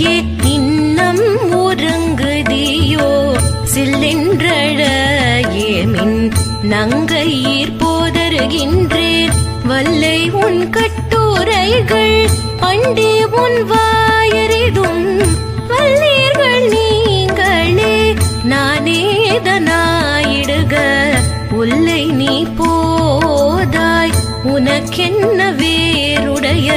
நீயே இன்னம் உறங்குதியோ சில்லென்றழ ஏமின் நங்கையீர் போதருகின்றேன் வல்லை உன் கட்டுரைகள் பண்டே உன் வாயறிதும் வல்லீர்கள் நீங்களே நானேதனாயிடுக உல்லை நீ போதாய் உனக்கென்ன வேறுடைய